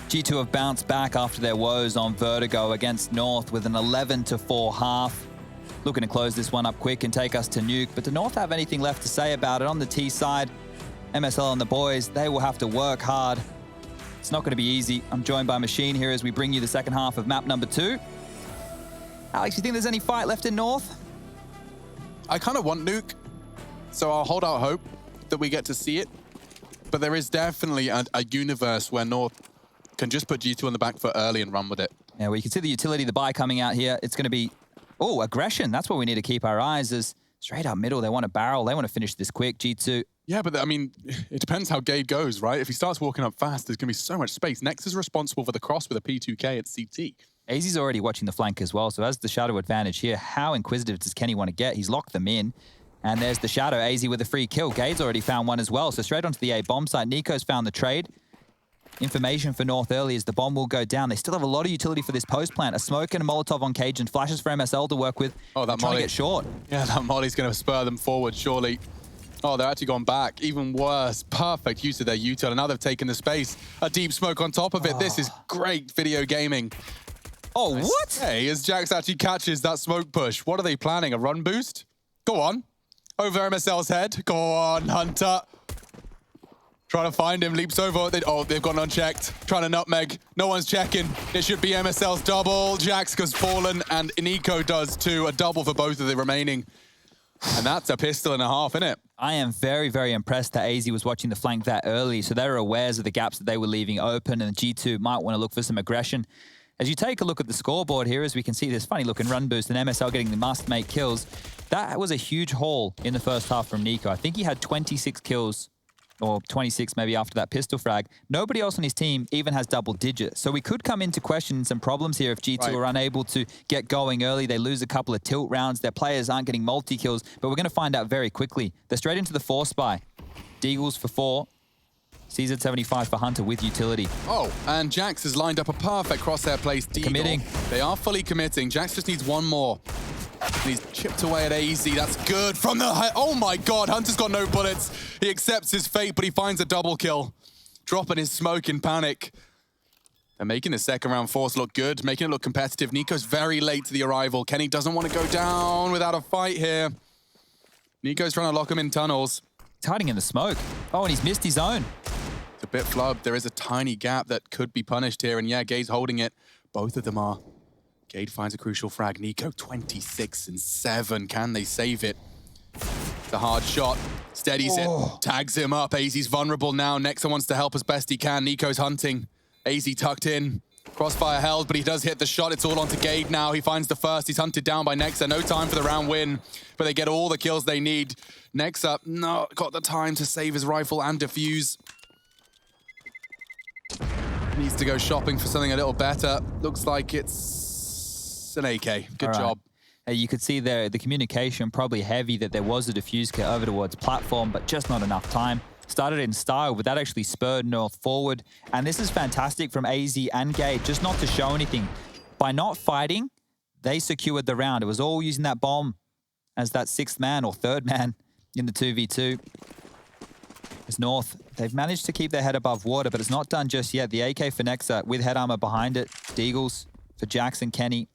G2 have bounced back after their woes on Vertigo against North with an 11-4 half. Looking to close this one up quick and take us to nuke, but do North have anything left to say about it? On the T side, MSL and the boys, they will have to work hard. It's not going to be easy. I'm joined by Machine here as we bring you the second half of map number 2. Alex, you think there's any fight left in North? I kind of want Nuke, so I'll hold out hope that we get to see it. But there is definitely a universe where North can just put G2 on the back foot early and run with it. Yeah, well, you can see the utility, the buy coming out here. It's going to be, oh, aggression. That's what we need to keep our eyes as straight up middle. They want to barrel. They want to finish this quick. G2. Yeah, but I mean, it depends how Gade goes, right? If he starts walking up fast, there's going to be so much space. Nex is responsible for the cross with a P2K at CT. AZ's already watching the flank as well, so as the shadow advantage here, how inquisitive does Kenny want to get? He's locked them in, and there's the shadow. AZ with a free kill. Gade's already found one as well, so straight onto the A bomb site. Nico's found the trade. Information for North early as the bomb will go down. They still have a lot of utility for this post plant. A smoke and a Molotov on Cage and flashes for MSL to work with. Oh, that trying molly. to get short. Yeah, that molly's going to spur them forward, surely. Oh, they're actually gone back. Even worse. Perfect use of their U-turn. And now they've taken the space. A deep smoke on top of it. This is great video gaming. Oh, what? Hey, as Jax actually catches that smoke push. What are they planning? A run boost? Go on. Over MSL's head. Go on, Hunter. Trying to find him. Leaps over. They've gone unchecked. Trying to nutmeg. No one's checking. It should be MSL's double. Jax has fallen, and Nico does too. A double for both of the remaining. And that's a pistol and a half, isn't it? I am very, very impressed that AZ was watching the flank that early, so they were aware of the gaps that they were leaving open, and G2 might want to look for some aggression. As you take a look at the scoreboard here, as we can see this funny-looking run boost and MSL getting the must-make kills, that was a huge haul in the first half from Nico. I think he had 26 kills, or 26 maybe after that pistol frag. Nobody else on his team even has double digits. So we could come into question some problems here if G2 are unable to get going early. They lose a couple of tilt rounds. Their players aren't getting multi-kills, but we're going to find out very quickly. They're straight into the 4 spy. Deagles for 4. CZ75 for Hunter with utility. Oh, and Jax has lined up a perfect crosshair place. Deagle. Committing. They are fully committing. Jax just needs one more. And he's chipped away at AZ. That's good from the high. Oh my God, Hunter's got no bullets. He accepts his fate, but he finds a double kill. Dropping his smoke in panic. They're making the second round force look good, making it look competitive. Nico's very late to the arrival. Kenny doesn't want to go down without a fight here. Nico's trying to lock him in tunnels. He's hiding in the smoke. Oh, and he's missed his own. It's a bit flubbed. There is a tiny gap that could be punished here, and yeah, Gade's holding it. Both of them are. Gade finds a crucial frag. Nico 26-7. Can they save it? The hard shot. Steadies it. Tags him up. AZ's vulnerable now. Nexa wants to help as best he can. Nico's hunting. AZ tucked in. Crossfire held, but he does hit the shot. It's all onto Gade now. He finds the first. He's hunted down by Nexa. No time for the round win, but they get all the kills they need. Nexa, not got the time to save his rifle and defuse. Needs to go shopping for something a little better. Looks like it's an AK. Good job. You could see there the communication probably heavy that there was a defuse kit over towards platform, but just not enough time. Started in style, but that actually spurred North forward. And this is fantastic from AZ and Gade, just not to show anything. By not fighting, they secured the round. It was all using that bomb as that 6th man or 3rd man in the 2v2. As North, they've managed to keep their head above water, but it's not done just yet. The AK for Nexa with head armor behind it. Deagles for Jackson, Kenny.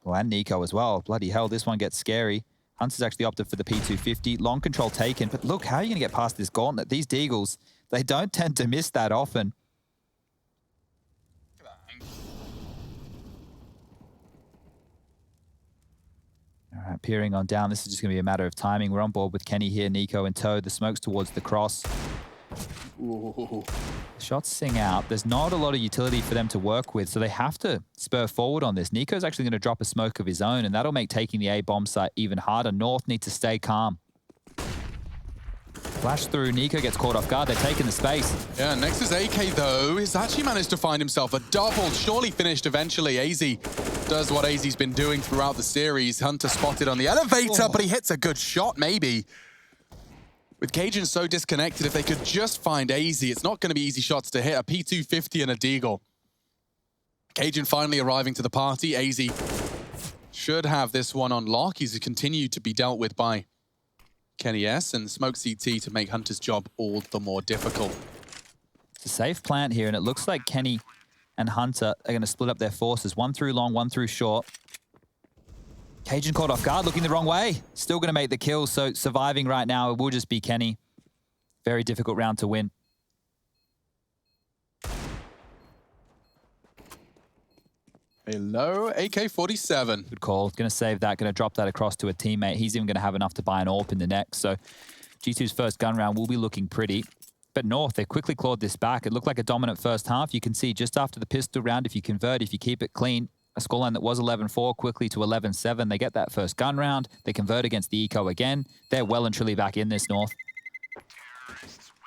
Oh, and Nico as well. Bloody hell, this one gets scary. Hunter's actually opted for the P250. Long control taken, but look, how are you going to get past this gauntlet? These Deagles, they don't tend to miss that often. All right, peering on down. This is just going to be a matter of timing. We're on board with Kenny here, Nico in tow. The smoke's towards the cross. Ooh. Shots sing out. There's not a lot of utility for them to work with, so they have to spur forward on this. Nico's actually going to drop a smoke of his own, and that'll make taking the A bomb site even harder. North need to stay calm. Flash through. Nico gets caught off guard. They're taking the space. Yeah, Nexus AK, though, has actually managed to find himself a double. Surely finished eventually. AZ does what AZ's been doing throughout the series. Hunter spotted on the elevator, but he hits a good shot, maybe. With Cajun so disconnected, if they could just find AZ, it's not going to be easy shots to hit. A P250 and a Deagle. Cajun finally arriving to the party. AZ should have this one on lock. He's continued to be dealt with by Kenny S and Smoke CT to make Hunter's job all the more difficult. It's a safe plant here, and it looks like Kenny and Hunter are going to split up their forces. One through long, one through short. Cajun caught off guard, looking the wrong way. Still going to make the kill, so surviving right now, it will just be Kenny. Very difficult round to win. A low AK-47. Good call. Going to save that, going to drop that across to a teammate. He's even going to have enough to buy an AWP in the next. So G2's first gun round will be looking pretty. But North, they quickly clawed this back. It looked like a dominant first half. You can see just after the pistol round, if you convert, if you keep it clean, a scoreline that was 11-4 quickly to 11-7. They get that first gun round. They convert against the Eco again. They're well and truly back in this, North.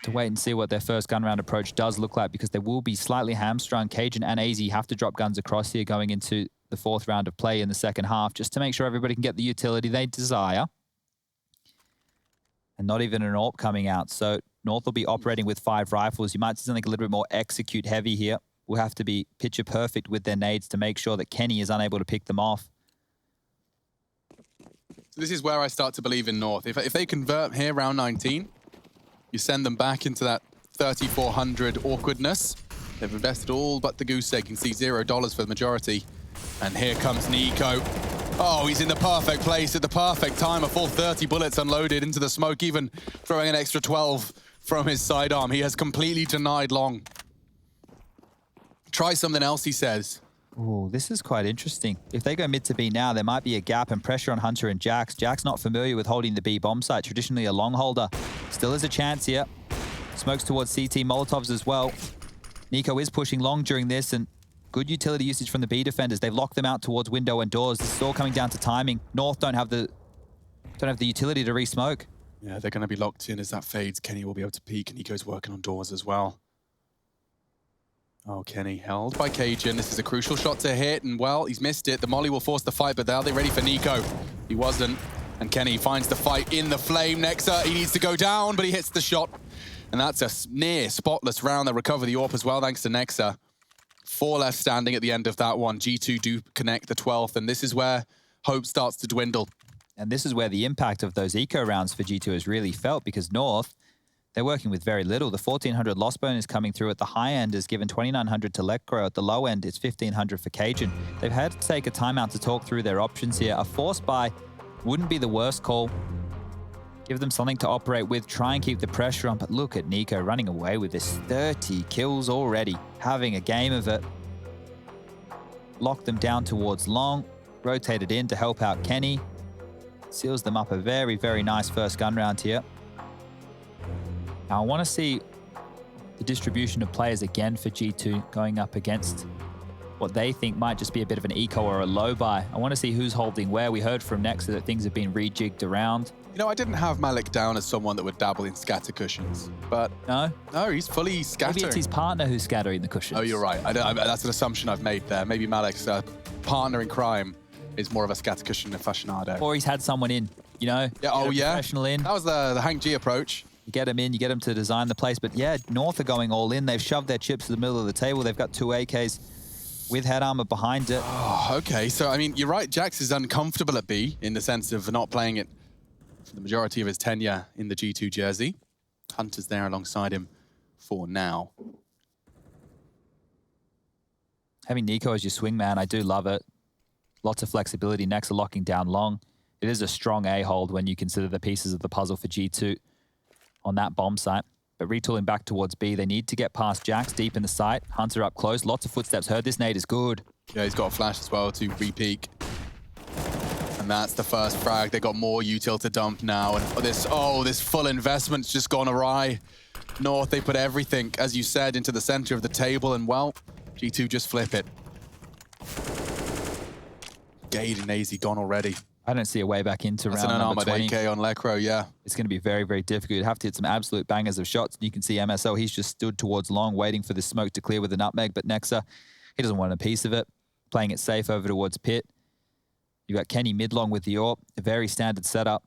To wait and see what their first gun round approach does look like, because they will be slightly hamstrung. Cajun and AZ have to drop guns across here going into the fourth round of play in the second half, just to make sure everybody can get the utility they desire. And not even an AWP coming out. So North will be operating with 5 rifles. You might see something a little bit more execute heavy here. Will have to be picture perfect with their nades to make sure that Kenny is unable to pick them off. So this is where I start to believe in North. If they convert here, round 19, you send them back into that 3,400 awkwardness. They've invested all but the goose egg. You can see $0 for the majority. And here comes Nico. Oh, he's in the perfect place at the perfect time. A full 30 bullets unloaded into the smoke, even throwing an extra 12 from his sidearm. He has completely denied long. Try something else, he says. Oh, this is quite interesting. If they go mid to B now, there might be a gap and pressure on Hunter and Jax. Jax not familiar with holding the B bomb site, traditionally a long holder. Still has a chance here. Smokes towards CT, Molotovs as well. Nico is pushing long during this, and good utility usage from the B defenders. They've locked them out towards window and doors. This is all coming down to timing. North don't have the utility to re-smoke. Yeah, they're going to be locked in as that fades. Kenny will be able to peek, and Nico's working on doors as well. Oh, Kenny held by Cajun. This is a crucial shot to hit, and well, he's missed it. The molly will force the fight, but are they ready for Nico? He wasn't, and Kenny finds the fight in the flame. Nexa, he needs to go down, but he hits the shot, and that's a near spotless round. They recover the AWP as well, thanks to Nexa. 4 left standing at the end of that one. G2 do connect the 12th, and this is where hope starts to dwindle. And this is where the impact of those eco rounds for G2 is really felt, because North, they're working with very little. The 1,400 loss bonus coming through at the high end is given 2,900 to Lecro. At the low end, it's 1,500 for Cajun. They've had to take a timeout to talk through their options here. A force buy wouldn't be the worst call. Give them something to operate with, try and keep the pressure on. But look at Nico running away with this. 30 kills already, having a game of it. Locked them down towards long, rotated in to help out Kenny. Seals them up a very, very nice first gun round here. Now I want to see the distribution of players again for G2 going up against what they think might just be a bit of an eco or a low buy. I want to see who's holding where. We heard from Nexa that things have been rejigged around. You know, I didn't have Malik down as someone that would dabble in scatter cushions, but No? no, he's fully scattering. Maybe it's his partner who's scattering the cushions. Oh, you're right. That's an assumption I've made there. Maybe Malik's partner in crime is more of a scatter cushion aficionado. Or he's had someone in, you know? Yeah, oh yeah. Professional in. That was the Hank G approach. You get him in, you get him to design the place. But yeah, North are going all in. They've shoved their chips to the middle of the table. They've got 2 AKs with head armor behind it. Oh, okay. So, I mean, you're right. Jax is uncomfortable at B in the sense of not playing it for the majority of his tenure in the G2 jersey. Hunter's there alongside him for now. Having Nico as your swingman, I do love it. Lots of flexibility. Nexa locking down long. It is a strong A-hold when you consider the pieces of the puzzle for G2 on that bomb site. But retooling back towards B, they need to get past Jax deep in the site. Hunter up close. Lots of footsteps heard. This nade is good. Yeah, he's got a flash as well to re-peek. And that's the first frag. They got more util to dump now. And this full investment's just gone awry. North, they put everything, as you said, into the center of the table. And well, G2 just flip it. Gade and AZ gone already. I don't see a way back into That's round an number unarmored 20. AK on Lecro, yeah. It's going to be very, very difficult. You'd have to hit some absolute bangers of shots. You can see MSO, he's just stood towards long, waiting for the smoke to clear with the nutmeg. But Nexa, he doesn't want a piece of it. Playing it safe over towards pit. You've got Kenny mid-long with the AWP. A very standard setup.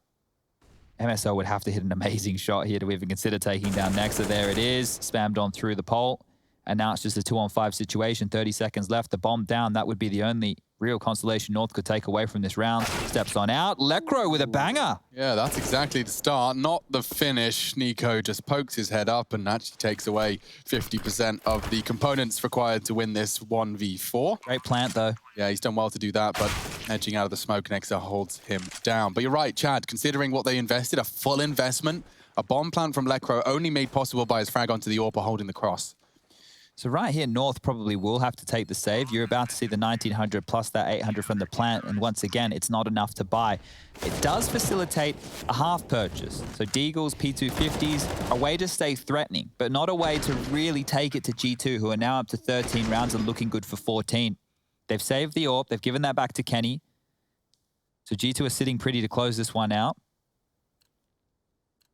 MSO would have to hit an amazing shot here to even consider taking down Nexa. There it is. Spammed on through the pole. And now it's just a 2-on-5 situation. 30 seconds left. The bomb down. That would be the only real consolation North could take away from this round. Steps on out. Lecro with a banger. Yeah, that's exactly the start, not the finish. Nico just pokes his head up and actually takes away 50% of the components required to win this 1v4. Great plant, though. Yeah, he's done well to do that, but edging out of the smoke, Nexa holds him down. But you're right, Chad, considering what they invested, a full investment, a bomb plant from Lecro only made possible by his frag onto the AWP holding the cross. So right here, North probably will have to take the save. You're about to see the 1900 plus that 800 from the plant. And once again, it's not enough to buy. It does facilitate a half purchase. So Deagles, P250s, a way to stay threatening, but not a way to really take it to G2, who are now up to 13 rounds and looking good for 14. They've saved the AWP. They've given that back to Kenny. So G2 are sitting pretty to close this one out.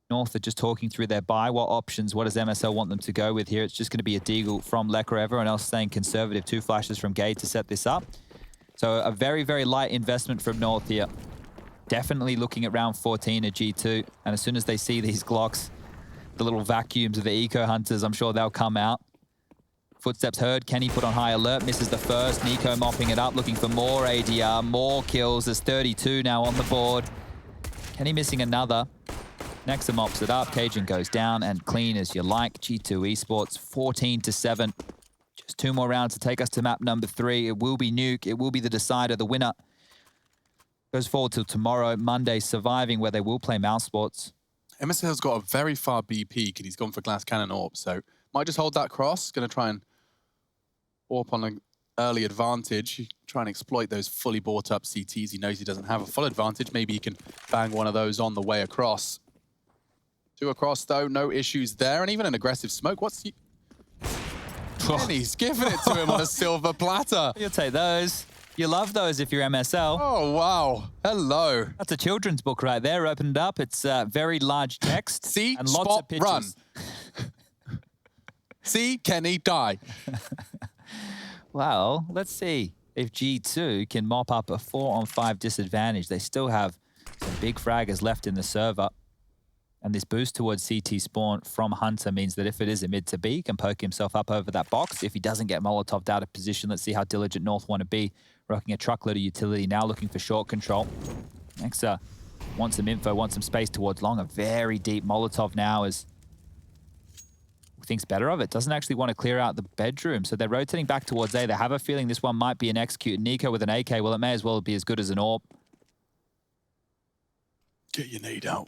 North are just talking through their buy. What options, what does MSL want them to go with here? It's just going to be a Deagle from Lekr. Everyone else staying conservative. 2 flashes from Gade to set this up. So a very, very light investment from North here. Definitely looking at round 14 at G2. And as soon as they see these Glocks, the little vacuums of the Eco Hunters, I'm sure they'll come out. Footsteps heard. Kenny put on high alert. Misses the first. Nico mopping it up, looking for more ADR, more kills. There's 32 now on the board. Kenny missing another. Nexa mops it up. Cajun goes down, and clean as you like. G2 Esports 14-7. Just 2 more rounds to take us to map number 3. It will be Nuke. It will be the decider. The winner goes forward till tomorrow, Monday, Surviving, where they will play Mouse Sports. MSL's got a very far B peak, and he's gone for Glass Cannon AWP, so might just hold that cross. Going to try and AWP on an early advantage. Try and exploit those fully bought up CTs. He knows he doesn't have a full advantage. Maybe he can bang one of those on the way across. 2 across, though, no issues there. And even an aggressive smoke. What's he... Kenny's giving it to him on a silver platter. You'll take those. You love those if you're MSL. Oh, wow. Hello. That's a children's book right there. Opened up. It's very large text. See, and lots spot, of pictures. run. See, Kenny, die. Well, let's see if G2 can mop up a 4-on-5 disadvantage. They still have some big fraggers left in the server. And this boost towards CT spawn from Hunter means that if it is a mid to B, he can poke himself up over that box. If he doesn't get Molotov'd out of position, let's see how diligent North want to be. Rocking a truckload of utility, now looking for short control. Nexa wants some info, wants some space towards long. A very deep Molotov now as thinks better of it. Doesn't actually want to clear out the bedroom. So they're rotating back towards A. They have a feeling this one might be an execute. Nico with an AK, well, it may as well be as good as an AWP. Get your nade out.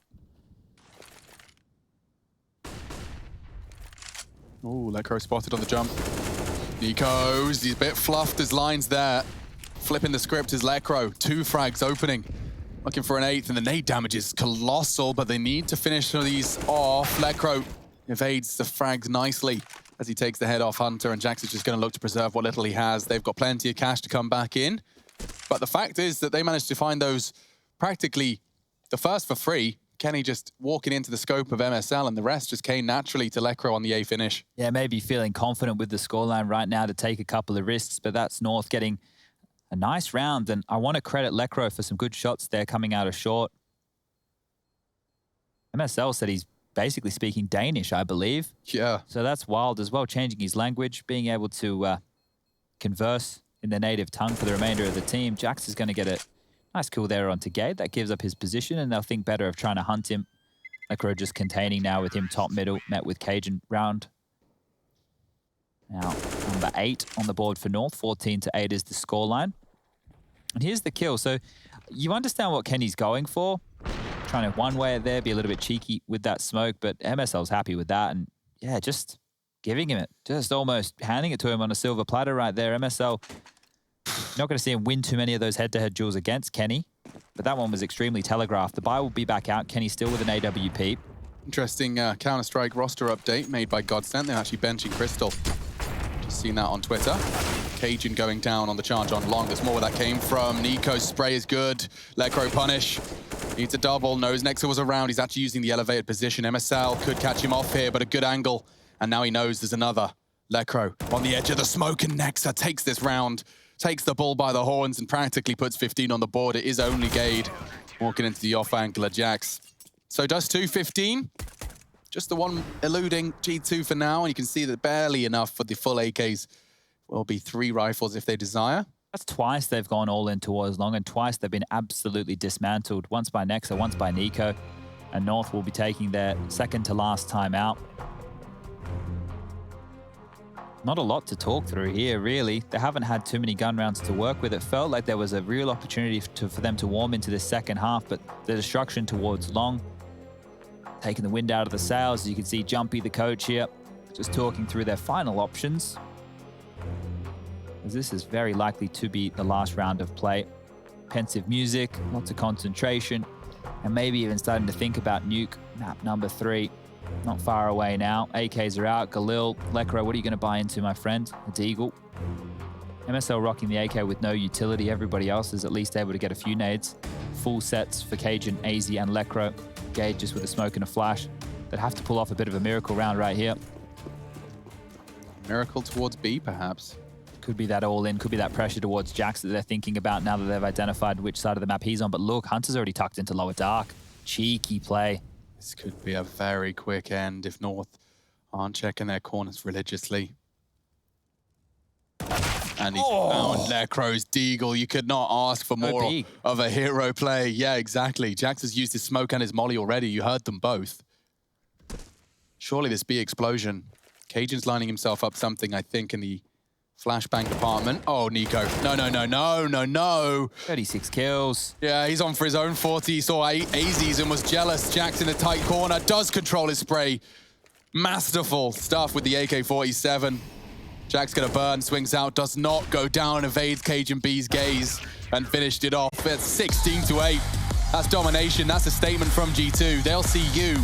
Oh, Lekr spotted on the jump. Nico's, he's a bit fluffed, his lines there. Flipping the script is Lekr. 2 frags opening. Looking for an 8th, and the nade damage is colossal, but they need to finish these off. Lekr evades the frags nicely as he takes the head off Hunter, and Jax is just going to look to preserve what little he has. They've got plenty of cash to come back in. But the fact is that they managed to find those practically the first for free. Kenny just walking into the scope of MSL, and the rest just came naturally to Lekr on the A finish. Yeah, maybe feeling confident with the scoreline right now to take a couple of risks, but that's North getting a nice round. And I want to credit Lekr for some good shots there coming out of short. MSL said he's basically speaking Danish, I believe. Yeah. So that's wild as well, changing his language, being able to converse in their native tongue for the remainder of the team. Jax is going to get a nice kill there onto Gade. That gives up his position, and they'll think better of trying to hunt him. Lekr just containing now with him top middle, met with Cajun round. Now, number 8 on the board for North. 14-8 is the scoreline. And here's the kill. So you understand what Kenny's going for. Trying to one-way it there, be a little bit cheeky with that smoke, but MSL's happy with that. And yeah, just giving him it. Just almost handing it to him on a silver platter right there. MSL, not going to see him win too many of those head-to-head duels against Kenny, but that one was extremely telegraphed. The buy will be back out. Kenny still with an AWP. Interesting Counter-Strike roster update made by Godsent. They're actually benching Crystal. Just seen that on Twitter. Cajun going down on the charge on long. There's more where that came from. Nico's spray is good. Lekr punish. Needs a double. Knows Nexa was around. He's actually using the elevated position. MSL could catch him off here, but a good angle. And now he knows there's another. Lekr on the edge of the smoke, and Nexa takes this round. Takes the bull by the horns and practically puts 15 on the board. It is only Gade walking into the off angle of Jax. So Dust2, 15. Just the one eluding G2 for now. And you can see that barely enough for the full AKs. Will be 3 rifles if they desire. That's twice they've gone all in towards long, and twice they've been absolutely dismantled. Once by Nexa, once by Nico. And North will be taking their second to last time out. Not a lot to talk through here, really. They haven't had too many gun rounds to work with. It felt like there was a real opportunity for them to warm into this second half, but the destruction towards long, taking the wind out of the sails. As you can see, Jumpy, the coach here, just talking through their final options, as this is very likely to be the last round of play. Pensive music, lots of concentration, and maybe even starting to think about nuke map number 3. Not far away now. AKs are out. Galil, Lekro, what are you going to buy into, my friend? A Deagle. MSL rocking the AK with no utility. Everybody else is at least able to get a few nades. Full sets for Cajun, AZ, and Lekro. Gage just with a smoke and a flash. They'd have to pull off a bit of a miracle round right here. Miracle towards B, perhaps. Could be that all in, could be that pressure towards Jax that they're thinking about now that they've identified which side of the map he's on. But look, Hunter's already tucked into lower dark. Cheeky play. This could be a very quick end if North aren't checking their corners religiously. And he's found Lekro's Deagle. You could not ask for more of a hero play. Yeah, exactly. Jax has used his smoke and his molly already. You heard them both. Surely this B explosion. Cajun's lining himself up something, I think, in the flashbang department. Oh, Nico. No. 36 kills. Yeah, he's on for his own 40. He saw AZ's and was jealous. Jax in a tight corner. Does control his spray. Masterful stuff with the AK-47. Jax gonna burn, swings out, does not go down, evades Cajun B's gaze, and finished it off. It's 16-8. That's domination. That's a statement from G2. They'll see you